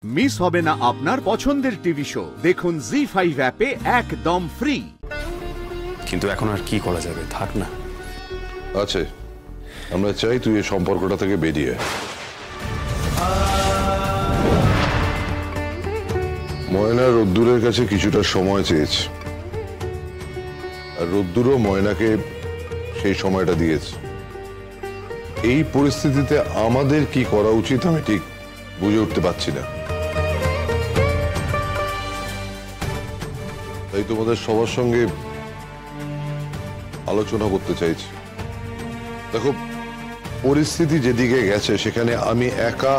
Miss হবে না আপনার পছন্দের টিভি শো। দেখুন জি5 অ্যাপে একদম ফ্রি। কিন্তু এখন আর কি করা যাবে, থাক না। আছে, আমরা চাই তুই এই সম্পর্কটা থেকে বেরিয়ে। ময়না রোদ্দুরের কাছে কিছুটা সময় চেয়েছে, আর রোদ্দুরও ময়নাকে সেই সময়টা দিয়েছে। এই পরিস্থিতিতে আমাদের কি করা উচিত আমি ঠিক বুঝে উঠতে পারছি না। তাই তোমাদের সবার সঙ্গে আলোচনা করতে চাইছি। দেখো, পরিস্থিতি যেদিকে গেছে সেখানে আমি একা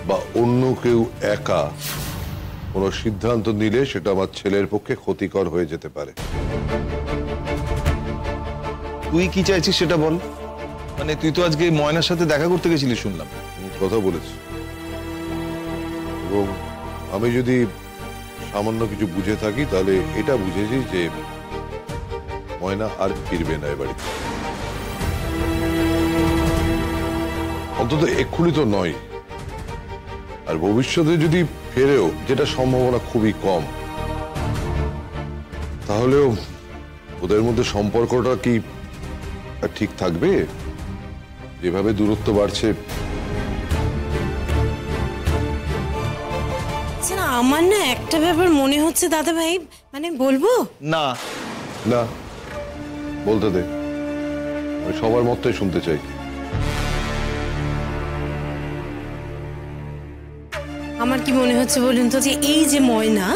বা অন্য কেউ একা কোনো সিদ্ধান্ত নিলে সেটা আমার ছেলের পক্ষে ক্ষতিকর হয়ে যেতে পারে। তুই কি চাইছিস সেটা বল। মানে তুই তো আজকে ময়নার সাথে দেখা করতে গেছিলি শুনলাম। কথা বলেছি, এবং আমি যদি সামান্য কিছু বুঝে থাকি তাহলে এটা বুঝেছি যে ময়না আর ফিরবে না এ বাড়িতে, অন্তত এক্ষুনি তো নয়। আর ভবিষ্যতে যদি ফেরেও, যেটা সম্ভাবনা খুবই কম, তাহলেও ওদের মধ্যে সম্পর্কটা কি ঠিক থাকবে? যেভাবে দূরত্ব বাড়ছে। আমার না একটা ব্যাপার মনে হচ্ছে দাদা ভাই, মানে বলবো না না, বলতে দে, আমি সবার মতটাই শুনতে চাই। আমার কি মনে হচ্ছে বলুন তো, যে এই যে ময়না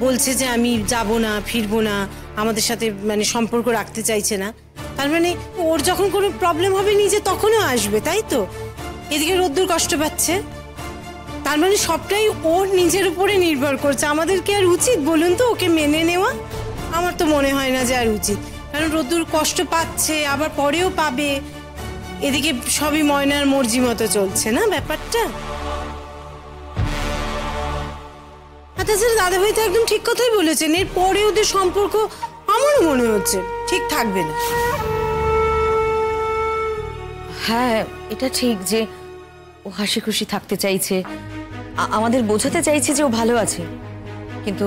বলছে যে আমি যাব না, ফিরবো না, আমাদের সাথে মানে সম্পর্ক রাখতে চাইছে না, তার মানে ওর যখন কোনো প্রবলেম হবে নিজে তখনও আসবে, তাই তো? এদিকে রোদ্দুর কষ্ট পাচ্ছে, তার মানে সবটাই ওর নিজের উপরে নির্ভর করছে। আমাদের কি আর উচিত বলুন তো ওকে মেনে নেওয়া? আমার তো মনে হয় না যে আর উচিত, কারণ রোদ্দুর কষ্ট পাচ্ছে, আবার পরেও পাবে। এদিকে সবই ময়নার মর্জি মতো চলছে না ব্যাপারটা। তাছাড়া দাদা ভাই তো একদম ঠিক কথাই বলেছেন, এর পরে ওদের সম্পর্ক আমারও মনে হচ্ছে ঠিক থাকবে না। হ্যাঁ, এটা ঠিক যে ও হাসি খুশি থাকতে চাইছে, আমাদের বোঝাতে চাইছে যে ও ভালো আছে, কিন্তু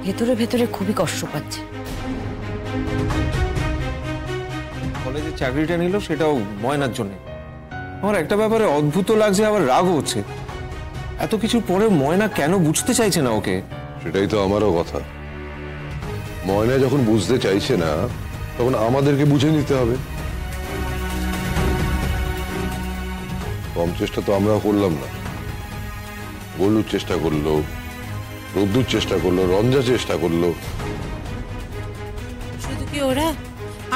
ভেতরে ভেতরে খুবই কষ্ট পাচ্ছে। কলেজে চাকরিটা নিল সেটাও ময়নার জন্য। আমার একটা ব্যাপারে অদ্ভুত লাগছে, আবার রাগও হচ্ছে। এত কিছু পরে ময়না কেন বুঝতে চাইছে না ওকে? সেটাই তো আমারও কথা। ময়না যখন বুঝতে চাইছে না, তখন আমাদেরকে বুঝে নিতে হবে। কম চেষ্টা তো আমরাও করলাম না। গোল্লুর চেষ্টা করলো, রোদ্দুর চেষ্টা করলো, রঞ্জা চেষ্টা করলো। শুধু কি ওরা?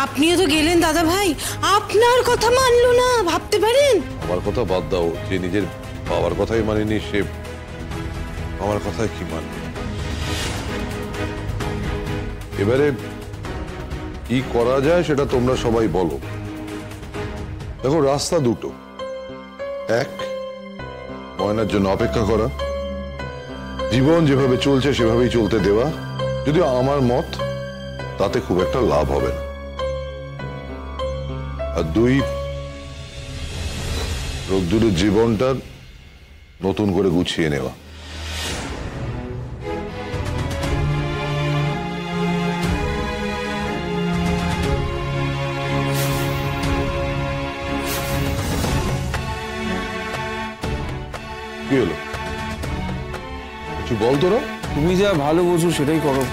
আপনিও তো গেলেন দাদা ভাই, আপনার কথা মানলো না, ভাবতে পারেন? আমার কথা বাদ দাও, যে নিজের বাবার কথাই মানেনি সে আমার কথায় কি মানবে? এবারে কি করা যায় সেটা তোমরা সবাই বলো। দেখো, রাস্তা দুটো। এক, ময়নার জন্য অপেক্ষা করা, জীবন যেভাবে চলছে সেভাবেই চলতে দেওয়া। যদিও আমার মত তাতে খুব একটা লাভ হবে না। আর দুই, রোদ্দুরের জীবনটা নতুন করে গুছিয়ে নেওয়া। কি হলো? কিছু বল তোরা। তুমি যা ভালো বোঝো সেটাই করো।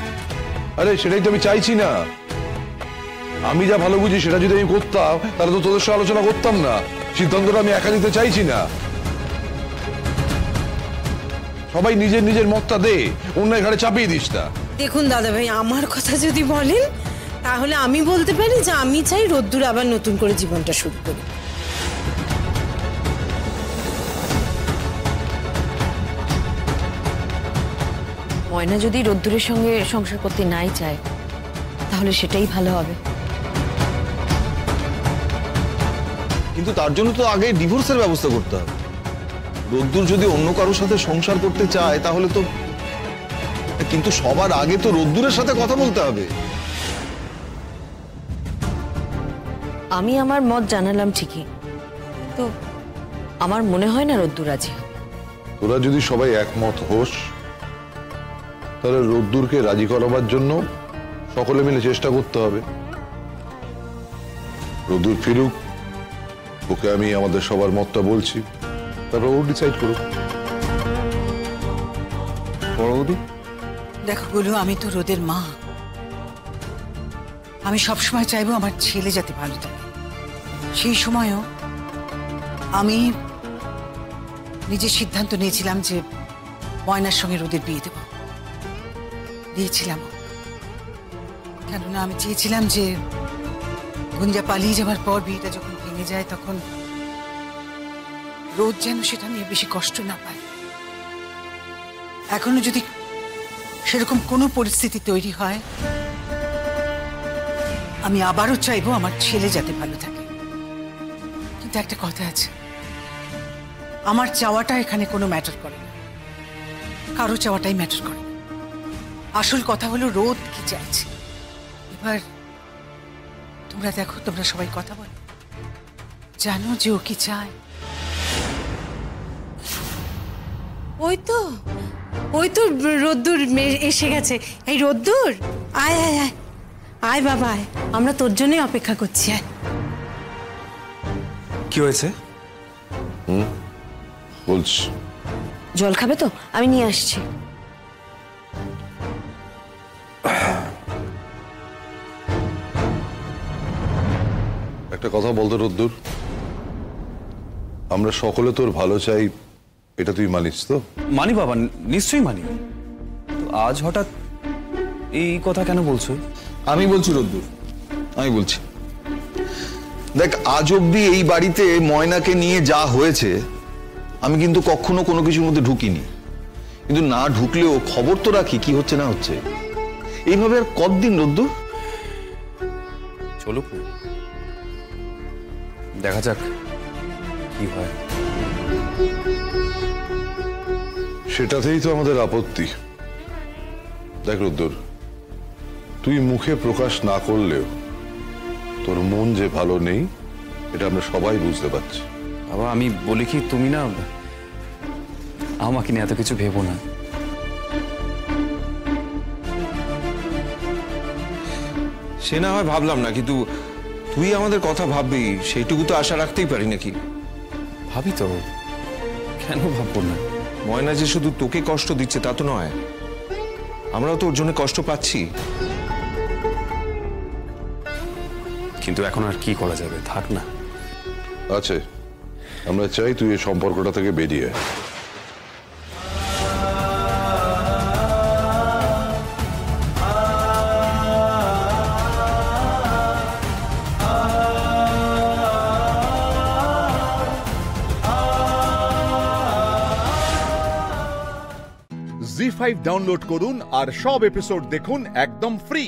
আরে সেটাই তো আমি চাইছি না। আমি যা ভালো বুঝি সেটা যদি আমি করতাম তাহলে তো তোদের সাথে আলোচনা করতাম না। সিদ্ধান্তটা আমি একা নিতে চাইছি না। সবাই নিজের নিজের মতটা দে, অন্যের ঘাড়ে চাপিয়ে দিস না। দেখুন দাদা ভাই, আমার কথা যদি বলেন তাহলে আমি বলতে পারি যে আমি চাই রোদ্দুর আবার নতুন করে জীবনটা শুরু করি। ময়না যদি রোদ্দুরের সঙ্গে সংসার করতে নাই চায় তাহলে সেটাই ভালো হবে। কিন্তু তার জন্য তো আগে ডিভোর্সের ব্যবস্থা করতে হবে। রোদ্দুর যদি অন্য কারোর সাথে সংসার করতে চায় তাহলে তো, কিন্তু সবার আগে তো রোদ্দুরের সাথে কথা বলতে হবে। আমি আমার মত জানালাম ঠিকই, তো আমার মনে হয় না রোদ্দুর আছে। তোরা যদি সবাই একমত হোস তাহলে রোদ্দুরকে রাজি করাবার জন্য সকলে মিলে চেষ্টা করতে হবে। রোদ্দুর ফিরুক, ওকে আমি আমাদের সবার মতটা বলছি, তারপর ও ডিসাইড করুক। বড় বৌদি, দেখো বলু, আমি তো রোদের মা। আমি সবসময় চাইবো আমার ছেলে যাতে ভালো থাকে। সেই সময়ও আমি নিজের সিদ্ধান্ত নিয়েছিলাম যে ময়নার সঙ্গে রোদের বিয়ে দেব, দিয়েছিলাম। কেননা আমি চেয়েছিলাম যে গুঞ্জা পালিয়ে যাওয়ার পর বিয়েটা যখন ভেঙে যায় তখন রোদ যেন সেটা নিয়ে বেশি কষ্ট না পায়। এখনো যদি সেরকম কোনো পরিস্থিতি তৈরি হয়, আমি আবারও চাইবো আমার ছেলে যাতে ভালো থাকে। কিন্তু একটা কথা আছে, আমার চাওয়াটা এখানে কোনো ম্যাটার করে না, কারো চাওয়াটাই ম্যাটার করে না। আসল কথা হলো রোদ কি চাইছে। এবার তোমরা দেখো, তোমরা সবাই কথা বলো, জানো যে ও কি চায়। ওই তো রোদ্দুর এসে গেছে। এই রোদ্দুর, আয় আয় আয় আয় বাবা আয়, আমরা তোর জন্যই অপেক্ষা করছি। আয়। কি হয়েছে? বলছি জল খাবে তো? আমি নিয়ে আসছি। একটা কথা বলতো রোদ্দুর, আমরা সকলে তোর ভালো চাই, এটা তুই মানিস তো? মানি বাবা, নিশ্চয়ই মানি। তো আজ হঠাৎ এই কথা কেন বলছো? আমি বলছি রোদ্দুর, আমি বলছি, দেখ আজ অব্দি এই বাড়িতে ময়নাকে নিয়ে যা হয়েছে আমি কিন্তু কখনো কোনো কিছুর মধ্যে ঢুকিনি। কিন্তু না ঢুকলেও খবর তো রাখি কি হচ্ছে না হচ্ছে। এইভাবে আর কতদিন রোদ্দুর? চলো দেখা যাক কি হয়। সেটাতেই তো আমাদের আপত্তি। দেখ রোদ্দুর, তুই মুখে প্রকাশ না করলেও তোর মন যে ভালো নেই এটা আমরা সবাই বুঝতে পারছি। বাবা আমি বলি কি, তুমি না আমাকে নিয়ে এত কিছু ভেবো না। সে না হয় ভাবলাম না, কিন্তু তুই আমাদের কথা ভাববি সেইটুকু তো আশা রাখতেই পারি নাকি? ভাবি তো, কেন ভাববো না? ময়না যে শুধু তোকে কষ্ট দিচ্ছে তা তো নয়, আমরাও তো ওর জন্য কষ্ট পাচ্ছি। কিন্তু এখন আর কি করা যাবে, থাক না। আছে, আমরা চাই তুই এই সম্পর্কটা থেকে বেরিয়ে আয়। জি5 ডাউনলোড করুন আর সব এপিসোড দেখুন একদম ফ্রি।